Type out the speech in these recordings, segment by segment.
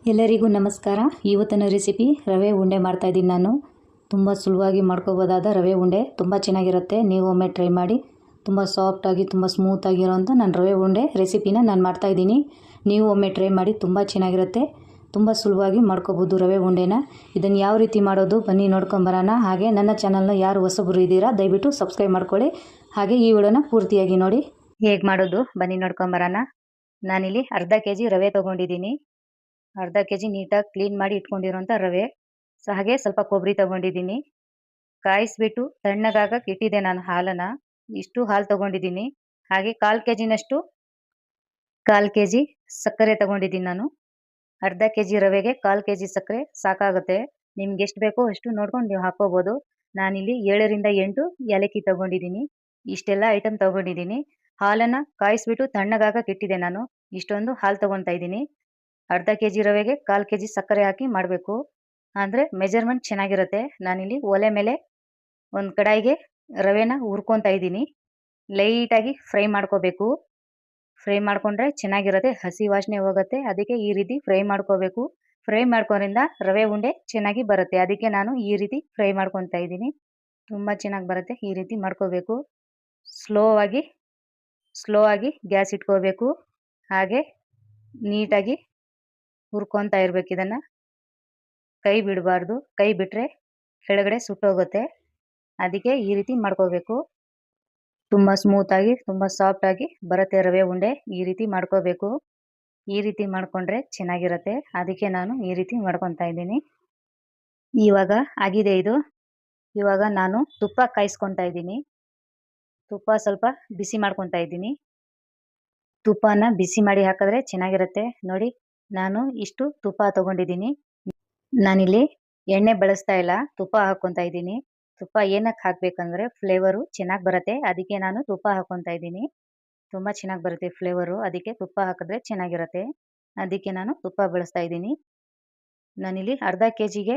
ಎಲ್ಲರಿಗೂ ನಮಸ್ಕಾರ. ಇವತ್ತಿನ ರೆಸಿಪಿ ರವೆ ಉಂಡೆ ಮಾಡ್ತಾಯಿದ್ದೀನಿ. ನಾನು ತುಂಬ ಸುಲಭವಾಗಿ ಮಾಡ್ಕೋಬೋದಾದ ರವೆ ಉಂಡೆ ತುಂಬ ಚೆನ್ನಾಗಿರುತ್ತೆ. ನೀವು ಒಮ್ಮೆ ಟ್ರೈ ಮಾಡಿ. ತುಂಬ ಸಾಫ್ಟಾಗಿ ತುಂಬ ಸ್ಮೂತಾಗಿರೋಂಥ ನಾನು ರವೆ ಉಂಡೆ ರೆಸಿಪಿನ ನಾನು ಮಾಡ್ತಾಯಿದ್ದೀನಿ. ನೀವು ಒಮ್ಮೆ ಟ್ರೈ ಮಾಡಿ, ತುಂಬ ಚೆನ್ನಾಗಿರುತ್ತೆ. ತುಂಬ ಸುಲಭವಾಗಿ ಮಾಡ್ಕೋಬೋದು ರವೆ ಉಂಡೆನ. ಇದನ್ನು ಯಾವ ರೀತಿ ಮಾಡೋದು ಬನ್ನಿ ನೋಡ್ಕೊಂಬರೋಣ. ಹಾಗೆ ನನ್ನ ಚಾನಲ್ನ ಯಾರು ಹೊಸಬರು ಇದ್ದೀರಾ ದಯವಿಟ್ಟು ಸಬ್ಸ್ಕ್ರೈಬ್ ಮಾಡ್ಕೊಳ್ಳಿ. ಹಾಗೆ ಈ ವಿಡಿಯೋನ ಪೂರ್ತಿಯಾಗಿ ನೋಡಿ. ಹೇಗೆ ಮಾಡೋದು ಬನ್ನಿ ನೋಡ್ಕೊಂಬರೋಣ. ನಾನಿಲ್ಲಿ ಅರ್ಧ ಕೆಜಿ ರವೆ ತೊಗೊಂಡಿದ್ದೀನಿ. ಅರ್ಧ ಕೆಜಿ ನೀಟಾಗಿ ಕ್ಲೀನ್ ಮಾಡಿ ಇಟ್ಕೊಂಡಿರೋಂಥ ರವೆ. ಹಾಗೆ ಸ್ವಲ್ಪ ಕೊಬ್ಬರಿ ತೊಗೊಂಡಿದ್ದೀನಿ. ಕಾಯಿಸ್ಬಿಟ್ಟು ತಣ್ಣಗಾಗಕ್ಕೆ ಇಟ್ಟಿದ್ದೆ ನಾನು ಹಾಲನ್ನು. ಇಷ್ಟು ಹಾಲು ತೊಗೊಂಡಿದ್ದೀನಿ. ಹಾಗೆ ಕಾಲು ಕೆ ಜಿ ಸಕ್ಕರೆ ತೊಗೊಂಡಿದ್ದೀನಿ ನಾನು. ಅರ್ಧ ಕೆಜಿ ರವೆಗೆ ಕಾಲು ಕೆ ಜಿ ಸಕ್ಕರೆ ಸಾಕಾಗುತ್ತೆ. ನಿಮ್ಗೆ ಎಷ್ಟು ಬೇಕೋ ಅಷ್ಟು ನೋಡ್ಕೊಂಡು ನೀವು ಹಾಕ್ಕೋಬೋದು. ನಾನಿಲ್ಲಿ 7ರಿಂದ 8 ಏಲಕ್ಕಿ ತೊಗೊಂಡಿದ್ದೀನಿ. ಇಷ್ಟೆಲ್ಲ ಐಟಮ್ ತೊಗೊಂಡಿದ್ದೀನಿ. ಹಾಲನ್ನು ಕಾಯಿಸ್ಬಿಟ್ಟು ತಣ್ಣಗಾಗಕ್ಕೆ ಇಟ್ಟಿದ್ದೆ ನಾನು. ಇಷ್ಟೊಂದು ಹಾಲು ತೊಗೊತಾ ಇದ್ದೀನಿ. ಅರ್ಧ ಕೆಜಿ ರವೆಗೆ ಕಾಲು ಕೆಜಿ ಸಕ್ಕರೆ ಹಾಕಿ ಮಾಡಬೇಕು, ಅಂದರೆ ಮೆಜರ್ಮೆಂಟ್ ಚೆನ್ನಾಗಿರುತ್ತೆ. ನಾನಿಲ್ಲಿ ಒಲೆ ಮೇಲೆ ಒಂದು ಕಡಾಯಿಗೆ ರವೆನ ಹುರ್ಕೊತಾ ಇದ್ದೀನಿ. ಲೈಟಾಗಿ ಫ್ರೈ ಮಾಡ್ಕೋಬೇಕು. ಫ್ರೈ ಮಾಡ್ಕೊಂಡ್ರೆ ಚೆನ್ನಾಗಿರುತ್ತೆ, ಹಸಿ ವಾಸನೆ ಹೋಗುತ್ತೆ. ಅದಕ್ಕೆ ಈ ರೀತಿ ಫ್ರೈ ಮಾಡ್ಕೋಬೇಕು. ಫ್ರೈ ಮಾಡ್ಕೋದ್ರಿಂದ ರವೆ ಉಂಡೆ ಚೆನ್ನಾಗಿ ಬರುತ್ತೆ. ಅದಕ್ಕೆ ನಾನು ಈ ರೀತಿ ಫ್ರೈ ಮಾಡ್ಕೊತಾ ಇದ್ದೀನಿ. ತುಂಬ ಚೆನ್ನಾಗಿ ಬರುತ್ತೆ. ಈ ರೀತಿ ಮಾಡ್ಕೋಬೇಕು. ಸ್ಲೋ ಆಗಿ ಗ್ಯಾಸ್ ಇಟ್ಕೋಬೇಕು. ಹಾಗೆ ನೀಟಾಗಿ ಹುರ್ಕೊತಾ ಇರ್ಬೇಕು. ಇದನ್ನು ಕೈ ಬಿಡಬಾರ್ದು. ಕೈ ಬಿಟ್ಟರೆ ಕೆಳಗಡೆ ಸುಟ್ಟೋಗುತ್ತೆ. ಅದಕ್ಕೆ ಈ ರೀತಿ ಮಾಡ್ಕೋಬೇಕು. ತುಂಬ ಸ್ಮೂತಾಗಿ ತುಂಬ ಸಾಫ್ಟಾಗಿ ಬರುತ್ತೆ ರವೆ ಉಂಡೆ. ಈ ರೀತಿ ಮಾಡ್ಕೋಬೇಕು. ಈ ರೀತಿ ಮಾಡಿಕೊಂಡ್ರೆ ಚೆನ್ನಾಗಿರುತ್ತೆ. ಅದಕ್ಕೆ ನಾನು ಈ ರೀತಿ ಮಾಡ್ಕೊತಾ ಇದ್ದೀನಿ. ಇವಾಗ ಆಗಿದೆ ಇದು. ಇವಾಗ ನಾನು ತುಪ್ಪ ಕಾಯಿಸ್ಕೊತಾ ಇದ್ದೀನಿ. ತುಪ್ಪ ಸ್ವಲ್ಪ ಬಿಸಿ ಮಾಡ್ಕೊತಾ ಇದ್ದೀನಿ. ತುಪ್ಪನ ಬಿಸಿ ಮಾಡಿ ಹಾಕಿದ್ರೆ ಚೆನ್ನಾಗಿರುತ್ತೆ. ನೋಡಿ, ನಾನು ಇಷ್ಟು ತುಪ್ಪ ತೊಗೊಂಡಿದ್ದೀನಿ. ನಾನಿಲ್ಲಿ ಎಣ್ಣೆ ಬಳಸ್ತಾ ಇಲ್ಲ, ತುಪ್ಪ ಹಾಕ್ಕೊತಾ ಇದ್ದೀನಿ. ತುಪ್ಪ ಏನಕ್ಕೆ ಹಾಕಬೇಕಂದ್ರೆ ಫ್ಲೇವರು ಚೆನ್ನಾಗಿ ಬರುತ್ತೆ. ಅದಕ್ಕೆ ನಾನು ತುಪ್ಪ ಹಾಕ್ಕೊತಾ ಇದ್ದೀನಿ. ತುಂಬ ಚೆನ್ನಾಗಿ ಬರುತ್ತೆ ಫ್ಲೇವರು. ಅದಕ್ಕೆ ತುಪ್ಪ ಹಾಕಿದ್ರೆ ಚೆನ್ನಾಗಿರುತ್ತೆ. ಅದಕ್ಕೆ ನಾನು ತುಪ್ಪ ಬಳಸ್ತಾ ಇದ್ದೀನಿ. ನಾನಿಲ್ಲಿ ಅರ್ಧ ಕೆಜಿಗೆ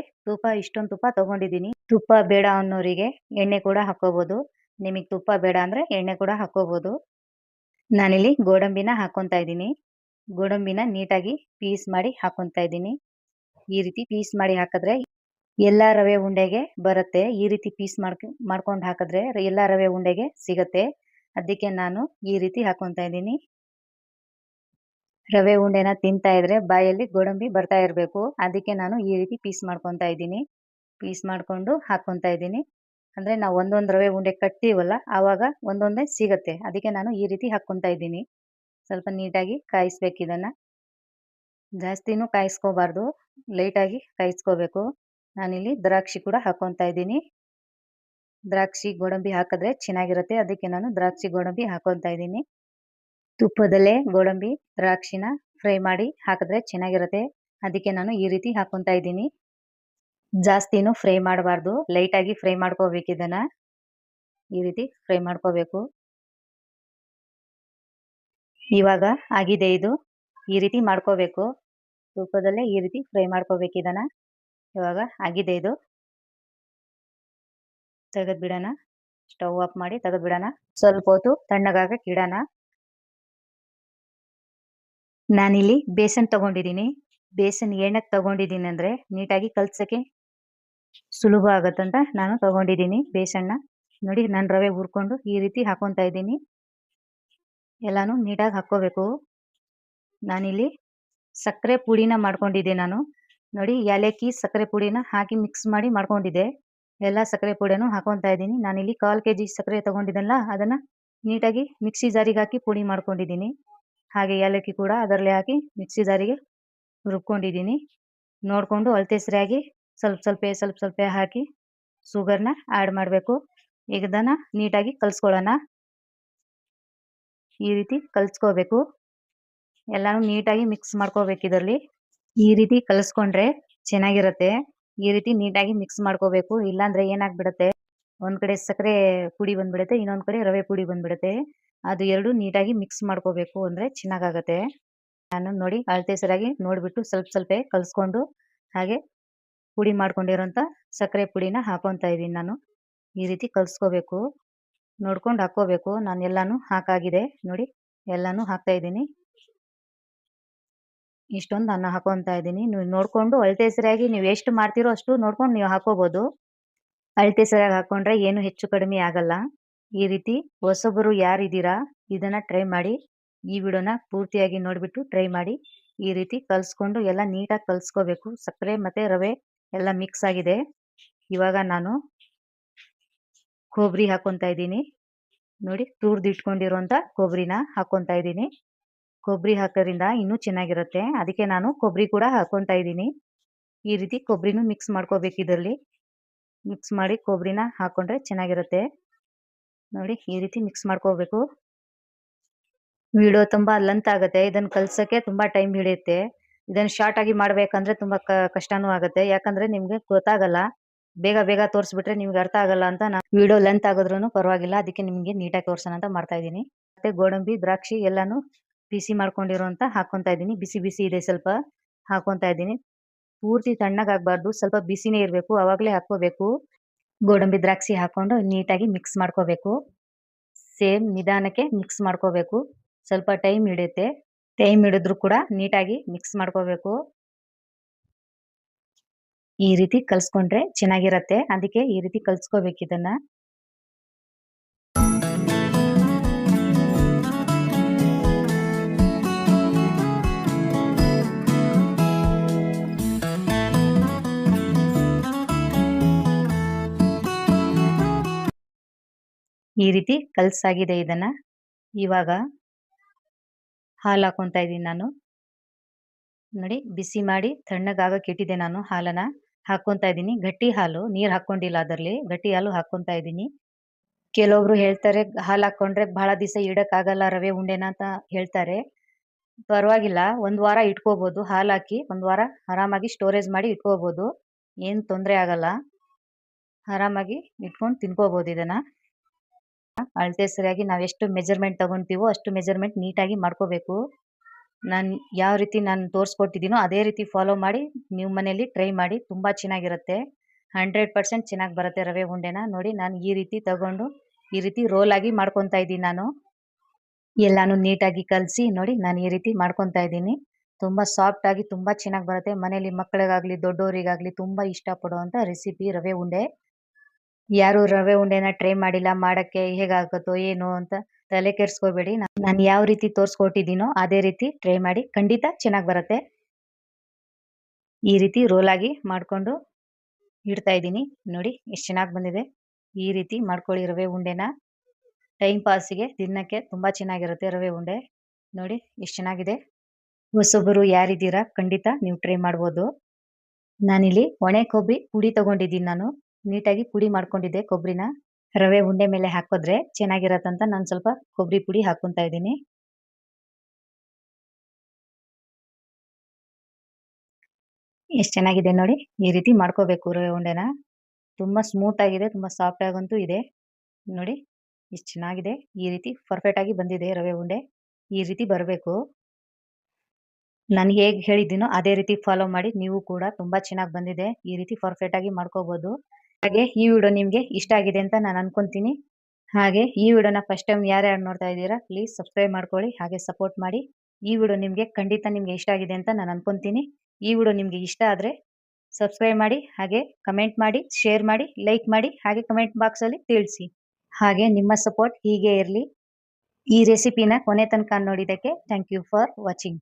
ಇಷ್ಟೊಂದು ತುಪ್ಪ ತೊಗೊಂಡಿದ್ದೀನಿ. ತುಪ್ಪ ಬೇಡ ಅನ್ನೋರಿಗೆ ಎಣ್ಣೆ ಕೂಡ ಹಾಕ್ಕೋಬೋದು. ನಿಮಗೆ ತುಪ್ಪ ಬೇಡ ಅಂದರೆ ಎಣ್ಣೆ ಕೂಡ ಹಾಕ್ಕೋಬೋದು. ನಾನಿಲ್ಲಿ ಗೋಡಂಬಿನ ಹಾಕ್ಕೊತಾ ಇದ್ದೀನಿ. ಗೋಡಂಬಿನ ನೀಟಾಗಿ ಪೀಸ್ ಮಾಡಿ ಹಾಕ್ಕೊತಾ ಇದ್ದೀನಿ. ಈ ರೀತಿ ಪೀಸ್ ಮಾಡಿ ಹಾಕಿದ್ರೆ ಎಲ್ಲ ರವೆ ಉಂಡೆಗೆ ಬರುತ್ತೆ. ಈ ರೀತಿ ಪೀಸ್ ಮಾಡ್ಕೊಂಡು ಹಾಕಿದ್ರೆ ಎಲ್ಲ ರವೆ ಉಂಡೆಗೆ ಸಿಗುತ್ತೆ. ಅದಕ್ಕೆ ನಾನು ಈ ರೀತಿ ಹಾಕ್ಕೊತಾ ಇದ್ದೀನಿ. ರವೆ ಉಂಡೆನ ತಿಂತಾ ಇದ್ರೆ ಬಾಯಲ್ಲಿ ಗೋಡಂಬಿ ಬರ್ತಾ ಇರಬೇಕು. ಅದಕ್ಕೆ ನಾನು ಈ ರೀತಿ ಪೀಸ್ ಮಾಡ್ಕೊತಾ ಇದ್ದೀನಿ. ಪೀಸ್ ಮಾಡಿಕೊಂಡು ಹಾಕ್ಕೊತಾ ಇದ್ದೀನಿ. ಅಂದರೆ ನಾವು ಒಂದೊಂದು ರವೆ ಉಂಡೆ ಕಟ್ತೀವಲ್ಲ, ಆವಾಗ ಒಂದೊಂದೇ ಸಿಗುತ್ತೆ. ಅದಕ್ಕೆ ನಾನು ಈ ರೀತಿ ಹಾಕ್ಕೊತಾ ಇದ್ದೀನಿ. ಸ್ವಲ್ಪ ನೀಟಾಗಿ ಕಾಯಿಸ್ಬೇಕು. ಇದನ್ನು ಜಾಸ್ತಿನೂ ಕಾಯಿಸ್ಕೋಬಾರ್ದು, ಲೈಟಾಗಿ ಕಾಯಿಸ್ಕೋಬೇಕು. ನಾನಿಲ್ಲಿ ದ್ರಾಕ್ಷಿ ಕೂಡ ಹಾಕ್ಕೊತಾ ಇದ್ದೀನಿ. ದ್ರಾಕ್ಷಿ ಗೋಡಂಬಿ ಹಾಕಿದ್ರೆ ಚೆನ್ನಾಗಿರುತ್ತೆ. ಅದಕ್ಕೆ ನಾನು ದ್ರಾಕ್ಷಿ ಗೋಡಂಬಿ ಹಾಕ್ಕೊತಾ ಇದ್ದೀನಿ. ತುಪ್ಪದಲ್ಲೇ ಗೋಡಂಬಿ ದ್ರಾಕ್ಷಿನ ಫ್ರೈ ಮಾಡಿ ಹಾಕಿದ್ರೆ ಚೆನ್ನಾಗಿರುತ್ತೆ. ಅದಕ್ಕೆ ನಾನು ಈ ರೀತಿ ಹಾಕ್ಕೊತಾ ಇದ್ದೀನಿ. ಜಾಸ್ತಿನೂ ಫ್ರೈ ಮಾಡಬಾರ್ದು, ಲೈಟಾಗಿ ಫ್ರೈ ಮಾಡ್ಕೋಬೇಕು. ಇದನ್ನು ಈ ರೀತಿ ಫ್ರೈ ಮಾಡ್ಕೋಬೇಕು. ಇವಾಗ ಆಗಿದೆ ಇದು. ಈ ರೀತಿ ಮಾಡ್ಕೋಬೇಕು. ತುಪ್ಪದಲ್ಲೇ ಈ ರೀತಿ ಫ್ರೈ ಮಾಡ್ಕೋಬೇಕು. ಇದನ್ನು ಇವಾಗ ಆಗಿದೆ ಇದು. ತೆಗೆದ್ಬಿಡೋಣ. ಸ್ಟವ್ ಆಫ್ ಮಾಡಿ ತೆಗೆದ್ಬಿಡೋಣ. ಸ್ವಲ್ಪ ಹೊತ್ತು ತಣ್ಣಗಾಗಕ್ಕೆ ಇಡೋಣ. ನಾನಿಲ್ಲಿ ಬೇಸನ್ ತೊಗೊಂಡಿದ್ದೀನಿ. ಬೇಸನ್ ಏನಕ್ಕೆ ತೊಗೊಂಡಿದ್ದೀನಿ ಅಂದರೆ ನೀಟಾಗಿ ಕಲ್ಸೋಕ್ಕೆ ಸುಲಭ ಆಗುತ್ತಂತ ನಾನು ತೊಗೊಂಡಿದ್ದೀನಿ ಬೇಸನ್ನ. ನೋಡಿ, ನಾನು ರವೆ ಹುರ್ಕೊಂಡು ಈ ರೀತಿ ಹಾಕ್ಕೊತಾ ಇದ್ದೀನಿ. ಎಲ್ಲನೂ ನೀಟಾಗಿ ಹಾಕ್ಕೋಬೇಕು. ನಾನಿಲ್ಲಿ ಸಕ್ಕರೆ ಪುಡಿನ ಮಾಡ್ಕೊಂಡಿದ್ದೆ ನಾನು. ನೋಡಿ, ಏಲಕ್ಕಿ ಸಕ್ಕರೆ ಪುಡಿನ ಹಾಕಿ ಮಿಕ್ಸ್ ಮಾಡಿ ಮಾಡ್ಕೊಂಡಿದ್ದೆ. ಎಲ್ಲ ಸಕ್ಕರೆ ಪುಡಿನೂ ಹಾಕ್ಕೊತಾ ಇದ್ದೀನಿ. ನಾನಿಲ್ಲಿ 1/4 ಕೆಜಿ ಸಕ್ಕರೆ ತೊಗೊಂಡಿದ್ದೆನಲ್ಲ, ಅದನ್ನು ನೀಟಾಗಿ ಮಿಕ್ಸಿ ಜಾರಿಗೆ ಹಾಕಿ ಪುಡಿ ಮಾಡ್ಕೊಂಡಿದ್ದೀನಿ. ಹಾಗೆ ಏಲಕ್ಕಿ ಕೂಡ ಅದರಲ್ಲೇ ಹಾಕಿ ಮಿಕ್ಸಿ ಜಾರಿಗೆ ರುಬ್ಕೊಂಡಿದ್ದೀನಿ. ನೋಡಿಕೊಂಡು ಅಳತೆ ಸರಿಯಾಗಿ ಸ್ವಲ್ಪ ಸ್ವಲ್ಪ ಹಾಕಿ ಶುಗರ್ನ ಆ್ಯಡ್ ಮಾಡಬೇಕು. ಈಗ ಇದನ್ನು ನೀಟಾಗಿ ಕಲಿಸ್ಕೊಳ್ಳೋಣ. ಈ ರೀತಿ ಕಲಿಸ್ಕೋಬೇಕು. ಎಲ್ಲನೂ ನೀಟಾಗಿ ಮಿಕ್ಸ್ ಮಾಡ್ಕೋಬೇಕು ಇದರಲ್ಲಿ. ಈ ರೀತಿ ಕಲಿಸ್ಕೊಂಡ್ರೆ ಚೆನ್ನಾಗಿರುತ್ತೆ. ಈ ರೀತಿ ನೀಟಾಗಿ ಮಿಕ್ಸ್ ಮಾಡ್ಕೋಬೇಕು. ಇಲ್ಲಾಂದರೆ ಏನಾಗ್ಬಿಡುತ್ತೆ, ಒಂದು ಕಡೆ ಸಕ್ಕರೆ ಪುಡಿ ಬಂದ್ಬಿಡುತ್ತೆ, ಇನ್ನೊಂದು ಕಡೆ ರವೆ ಪುಡಿ ಬಂದ್ಬಿಡುತ್ತೆ. ಅದು ಎರಡು ನೀಟಾಗಿ ಮಿಕ್ಸ್ ಮಾಡ್ಕೋಬೇಕು, ಅಂದರೆ ಚೆನ್ನಾಗಾಗತ್ತೆ. ನಾನು ನೋಡಿ ಅಳತೆ ಸರಿಯಾಗಿ ನೋಡಿಬಿಟ್ಟು ಸ್ವಲ್ಪ ಕಲಿಸ್ಕೊಂಡು ಹಾಗೆ ಪುಡಿ ಮಾಡ್ಕೊಂಡಿರೋಂಥ ಸಕ್ಕರೆ ಪುಡಿನ ಹಾಕ್ಕೊತಾ ಇದ್ದೀನಿ ನಾನು. ಈ ರೀತಿ ಕಲಿಸ್ಕೋಬೇಕು, ನೋಡ್ಕೊಂಡು ಹಾಕ್ಕೋಬೇಕು. ನಾನು ಎಲ್ಲನೂ ಹಾಕಾಗಿದೆ ನೋಡಿ, ಎಲ್ಲನೂ ಹಾಕ್ತಾ ಇದ್ದೀನಿ. ಇಷ್ಟೊಂದು ಅನ್ನ ಹಾಕೊತಾ ಇದ್ದೀನಿ. ನೀವು ನೋಡ್ಕೊಂಡು ಅಳತೆ ಸರಿಯಾಗಿ ನೀವು ಎಷ್ಟು ಮಾಡ್ತೀರೋ ಅಷ್ಟು ನೋಡ್ಕೊಂಡು ನೀವು ಹಾಕೋಬೋದು. ಅಳತೆ ಸರಿಯಾಗಿ ಹಾಕೊಂಡ್ರೆ ಏನು ಹೆಚ್ಚು ಕಡಿಮೆ ಆಗಲ್ಲ. ಈ ರೀತಿ ಹೊಸಬರು ಯಾರಿದ್ದೀರಾ ಇದನ್ನ ಟ್ರೈ ಮಾಡಿ. ಈ ವಿಡಿಯೋನ ಪೂರ್ತಿಯಾಗಿ ನೋಡಿಬಿಟ್ಟು ಟ್ರೈ ಮಾಡಿ. ಈ ರೀತಿ ಕಲಿಸ್ಕೊಂಡು ಎಲ್ಲ ನೀಟಾಗಿ ಕಲಿಸ್ಕೋಬೇಕು. ಸಕ್ಕರೆ ಮತ್ತು ರವೆ ಎಲ್ಲ ಮಿಕ್ಸ್ ಆಗಿದೆ. ಇವಾಗ ನಾನು ಕೊಬ್ಬರಿ ಹಾಕೊತಾ ಇದ್ದೀನಿ. ನೋಡಿ ತುರಿದಿಟ್ಕೊಂಡಿರುವಂಥ ಕೊಬ್ಬರಿನ ಹಾಕೊತಾ ಇದ್ದೀನಿ. ಕೊಬ್ಬರಿ ಹಾಕೋದ್ರಿಂದ ಇನ್ನೂ ಚೆನ್ನಾಗಿರುತ್ತೆ. ಅದಕ್ಕೆ ನಾನು ಕೊಬ್ಬರಿ ಕೂಡ ಹಾಕೊತಾ ಇದ್ದೀನಿ. ಈ ರೀತಿ ಕೊಬ್ಬರಿನೂ ಮಿಕ್ಸ್ ಮಾಡ್ಕೋಬೇಕು ಇದರಲ್ಲಿ. ಮಿಕ್ಸ್ ಮಾಡಿ ಕೊಬ್ಬರಿನ ಹಾಕೊಂಡ್ರೆ ಚೆನ್ನಾಗಿರುತ್ತೆ. ನೋಡಿ ಈ ರೀತಿ ಮಿಕ್ಸ್ ಮಾಡ್ಕೋಬೇಕು. ವಿಡಿಯೋ ತುಂಬಾ ಲೆಂತ್ ಆಗುತ್ತೆ. ಇದನ್ನ ಕಲ್ಸಕ್ಕೆ ತುಂಬಾ ಟೈಮ್ ಹಿಡಿಯುತ್ತೆ. ಇದನ್ನ ಶಾರ್ಟ್ ಆಗಿ ಮಾಡ್ಬೇಕಂದ್ರೆ ತುಂಬಾ ಕಷ್ಟನೂ ಆಗುತ್ತೆ. ಯಾಕಂದ್ರೆ ನಿಮ್ಗೆ ಗೊತ್ತಾಗಲ್ಲ. ಬೇಗ ಬೇಗ ತೋರಿಸ್ಬಿಟ್ರೆ ನಿಮ್ಗೆ ಅರ್ಥ ಆಗಲ್ಲ ಅಂತ ನಾನು ವಿಡಿಯೋ ಲೆಂತ್ ಆಗೋದ್ರೂ ಪರವಾಗಿಲ್ಲ. ಅದಕ್ಕೆ ನಿಮ್ಗೆ ನೀಟಾಗಿ ತೋರ್ಸೋಣ ಅಂತ ಮಾಡ್ತಾ ಇದ್ದೀನಿ. ಮತ್ತೆ ಗೋಡಂಬಿ, ದ್ರಾಕ್ಷಿ ಎಲ್ಲಾನು ಬಿಸಿ ಮಾಡ್ಕೊಂಡಿರೋಂತ ಹಾಕೊಂತಾ ಇದ್ದೀನಿ. ಬಿಸಿ ಬಿಸಿ ಇದೆ ಸ್ವಲ್ಪ ಹಾಕೊಂತಾ ಇದ್ದೀನಿ. ಪೂರ್ತಿ ತಣ್ಣಗಾಗಬಾರ್ದು, ಸ್ವಲ್ಪ ಬಿಸಿನೇ ಇರಬೇಕು. ಅವಾಗಲೇ ಹಾಕೋಬೇಕು. ಗೋಡಂಬಿ, ದ್ರಾಕ್ಷಿ ಹಾಕೊಂಡು ನೀಟಾಗಿ ಮಿಕ್ಸ್ ಮಾಡ್ಕೋಬೇಕು. ಸೇಮ್ ನಿಧಾನಕ್ಕೆ ಮಿಕ್ಸ್ ಮಾಡ್ಕೋಬೇಕು. ಸ್ವಲ್ಪ ಟೈಮ್ ಹಿಡಿಯುತ್ತೆ. ಟೈಮ್ ಹಿಡಿದ್ರು ಕೂಡ ನೀಟಾಗಿ ಮಿಕ್ಸ್ ಮಾಡ್ಕೋಬೇಕು. ಈ ರೀತಿ ಕಲ್ಸ್ಕೊಂಡ್ರೆ ಚೆನ್ನಾಗಿರತ್ತೆ. ಅದಕ್ಕೆ ಈ ರೀತಿ ಕಲ್ಸ್ಕೋಬೇಕು ಇದನ್ನ. ಈ ರೀತಿ ಕಲ್ಸಾಗಿದೆ ಇದನ್ನ. ಇವಾಗ ಹಾಲು ಹಾಕೊಂತಾ ಇದ್ದೀನಿ ನಾನು. ನೋಡಿ ಬಿಸಿ ಮಾಡಿ ತಣ್ಣಗಾಗಕ್ಕೆ ಇಟ್ಟಿದ್ದೆ ನಾನು ಹಾಲನ್ನ. ಹಾಕೊಂತಾ ಇದ್ದೀನಿ. ಗಟ್ಟಿ ಹಾಲು, ನೀರು ಹಾಕೊಂಡಿಲ್ಲ ಅದರಲ್ಲಿ. ಗಟ್ಟಿ ಹಾಲು ಹಾಕೊಂತಾ ಇದ್ದೀನಿ. ಕೆಲವೊಬ್ರು ಹೇಳ್ತಾರೆ ಹಾಲು ಹಾಕೊಂಡ್ರೆ ಬಹಳ ದಿವಸ ಇಡಕ್ಕಾಗಲ್ಲ ರವೆ ಉಂಡೆನ ಅಂತ ಹೇಳ್ತಾರೆ. ಪರವಾಗಿಲ್ಲ, 1 ವಾರ ಇಟ್ಕೋಬಹುದು. ಹಾಲು ಹಾಕಿ 1 ವಾರ ಆರಾಮಾಗಿ ಸ್ಟೋರೇಜ್ ಮಾಡಿ ಇಟ್ಕೋಬಹುದು. ಏನು ತೊಂದರೆ ಆಗಲ್ಲ. ಆರಾಮಾಗಿ ಇಟ್ಕೊಂಡು ತಿನ್ಕೋಬಹುದು ಇದನ್ನ. ಅಳತೆ ಸರಿಯಾಗಿ ನಾವು ಎಷ್ಟು ಮೆಜರ್ಮೆಂಟ್ ತಗೊಂತೀವೋ ಅಷ್ಟು ಮೆಜರ್ಮೆಂಟ್ ನೀಟಾಗಿ ಮಾಡ್ಕೋಬೇಕು. ನಾನು ಯಾವ ರೀತಿ ನಾನು ತೋರಿಸ್ಕೊಟ್ಟಿದ್ದೀನೋ ಅದೇ ರೀತಿ ಫಾಲೋ ಮಾಡಿ ನೀವು ಮನೆಯಲ್ಲಿ ಟ್ರೈ ಮಾಡಿ. ತುಂಬ ಚೆನ್ನಾಗಿರುತ್ತೆ. 100% ಚೆನ್ನಾಗಿ ಬರುತ್ತೆ ರವೆ ಉಂಡೆನ. ನೋಡಿ ನಾನು ಈ ರೀತಿ ತಗೊಂಡು ಈ ರೀತಿ ರೋಲ್ ಆಗಿ ಮಾಡ್ಕೊತಾ ಇದ್ದೀನಿ ನಾನು. ಎಲ್ಲಾನು ನೀಟಾಗಿ ಕಲಸಿ ನೋಡಿ ನಾನು ಈ ರೀತಿ ಮಾಡ್ಕೊತಾ ಇದ್ದೀನಿ. ತುಂಬ ಸಾಫ್ಟ್ ಆಗಿ ತುಂಬ ಚೆನ್ನಾಗಿ ಬರುತ್ತೆ. ಮನೆಯಲ್ಲಿ ಮಕ್ಕಳಿಗಾಗಲಿ ದೊಡ್ಡವರಿಗಾಗಲಿ ತುಂಬ ಇಷ್ಟಪಡುವಂಥ ರೆಸಿಪಿ ರವೆ ಉಂಡೆ. ಯಾರು ರವೆ ಉಂಡೆನ ಟ್ರೈ ಮಾಡಿಲ್ಲ, ಮಾಡಕ್ಕೆ ಹೇಗಾಗುತ್ತೋ ಏನೋ ಅಂತ ತಲೆ ಕೆಡಿಸ್ಕೋಬೇಡಿ. ನಾನು ಯಾವ ರೀತಿ ತೋರಿಸ್ಕೊಟ್ಟಿದ್ದೀನೋ ಅದೇ ರೀತಿ ಟ್ರೈ ಮಾಡಿ. ಖಂಡಿತ ಚೆನ್ನಾಗಿ ಬರುತ್ತೆ. ಈ ರೀತಿ ರೋಲ್ ಆಗಿ ಮಾಡಿಕೊಂಡು ಇಡ್ತಾ ಇದ್ದೀನಿ. ನೋಡಿ ಎಷ್ಟು ಚೆನ್ನಾಗಿ ಬಂದಿದೆ. ಈ ರೀತಿ ಮಾಡ್ಕೊಳ್ಳಿ ರವೆ ಉಂಡೆನ. ಟೈಮ್ ಪಾಸಿಗೆ ತಿನ್ನಕ್ಕೆ ತುಂಬ ಚೆನ್ನಾಗಿರುತ್ತೆ ರವೆ ಉಂಡೆ. ನೋಡಿ ಎಷ್ಟು ಚೆನ್ನಾಗಿದೆ. ಹೊಸಬರು ಯಾರಿದ್ದೀರಾ ಖಂಡಿತ ನೀವು ಟ್ರೈ ಮಾಡ್ಬೋದು. ನಾನಿಲ್ಲಿ ಒಣೆ ಕೊಬ್ಬರಿ ಪುಡಿ ತಗೊಂಡಿದ್ದೀನಿ ನಾನು. ನೀಟಾಗಿ ಪುಡಿ ಮಾಡ್ಕೊಂಡಿದ್ದೆ ಕೊಬ್ಬರಿನ. ರವೆ ಉಂಡೆ ಮೇಲೆ ಹಾಕಿದ್ರೆ ಚೆನ್ನಾಗಿರತ್ತಂತ ನಾನು ಸ್ವಲ್ಪ ಕೊಬ್ಬರಿ ಪುಡಿ ಹಾಕೊಂತಾ ಇದ್ದೀನಿ. ಎಷ್ಟು ಚೆನ್ನಾಗಿದೆ ನೋಡಿ. ಈ ರೀತಿ ಮಾಡ್ಕೋಬೇಕು ರವೆ ಉಂಡೆನ. ತುಂಬ ಸ್ಮೂತ್ ಆಗಿದೆ, ತುಂಬ ಸಾಫ್ಟ್ ಆಗಂತೂ ಇದೆ. ನೋಡಿ ಎಷ್ಟು ಚೆನ್ನಾಗಿದೆ. ಈ ರೀತಿ ಪರ್ಫೆಕ್ಟ್ ಆಗಿ ಬಂದಿದೆ ರವೆ ಉಂಡೆ. ಈ ರೀತಿ ಬರಬೇಕು. ನಾನು ಹೇಗೆ ಹೇಳಿದ್ದೀನೋ ಅದೇ ರೀತಿ ಫಾಲೋ ಮಾಡಿ. ನೀವು ಕೂಡ ತುಂಬ ಚೆನ್ನಾಗಿ ಬಂದಿದೆ. ಈ ರೀತಿ ಪರ್ಫೆಕ್ಟ್ ಆಗಿ ಮಾಡ್ಕೋಬಹುದು. ಹಾಗೆ ಈ ವಿಡಿಯೋ ನಿಮಗೆ ಇಷ್ಟ ಆಗಿದೆ ಅಂತ ನಾನು ಅನ್ಕೊಂತೀನಿ. ಹಾಗೆ ಈ ವಿಡಿಯೋನ ಫಸ್ಟ್ ಟೈಮ್ ಯಾರ್ಯಾರು ನೋಡ್ತಾ ಇದ್ದೀರಾ ಪ್ಲೀಸ್ ಸಬ್ಸ್ಕ್ರೈಬ್ ಮಾಡ್ಕೊಳ್ಳಿ. ಹಾಗೆ ಸಪೋರ್ಟ್ ಮಾಡಿ. ಈ ವಿಡಿಯೋ ನಿಮಗೆ ಖಂಡಿತ ನಿಮಗೆ ಇಷ್ಟ ಆಗಿದೆ ಅಂತ ನಾನು ಅನ್ಕೊಂತೀನಿ. ಈ ವಿಡಿಯೋ ನಿಮಗೆ ಇಷ್ಟ ಆದರೆ ಸಬ್ಸ್ಕ್ರೈಬ್ ಮಾಡಿ, ಹಾಗೆ ಕಮೆಂಟ್ ಮಾಡಿ, ಶೇರ್ ಮಾಡಿ, ಲೈಕ್ ಮಾಡಿ, ಹಾಗೆ ಕಮೆಂಟ್ ಬಾಕ್ಸಲ್ಲಿ ತಿಳಿಸಿ. ಹಾಗೆ ನಿಮ್ಮ ಸಪೋರ್ಟ್ ಹೀಗೆ ಇರಲಿ. ಈ ರೆಸಿಪಿನ ಕೊನೆ ತನಕ ನೋಡಿದ್ದಕ್ಕೆ ಥ್ಯಾಂಕ್ ಯು ಫಾರ್ ವಾಚಿಂಗ್.